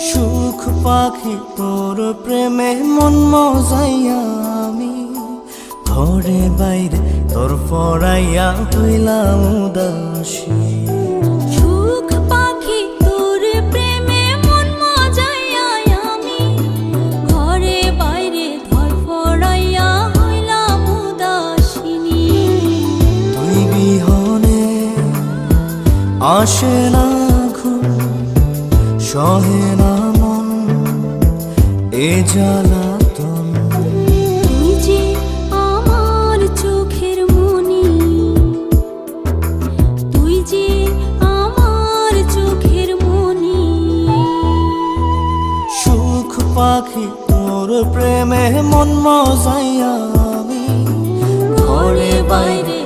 সুখ পাখি তোর প্রেমে মন মজাইয়া আমি ঘরে বাইরে তোর পড়াইয়া হইলাম উদাসী। সুখ পাখি তোর প্রেমে মন মজাইয়া আমি ঘরে বাইরে ধরফড়াইয়া হইলাম উদাসিনী। তুই বিহনে আসে না ঘুম, সহে না মন এ জ্বালাতন। তুই যে আমার চোখের মনি, তুই যে আমার চোখের মনি। সুখ পাখি তোর প্রেমে মন মজাইয়া আমি ঘরে বাইরে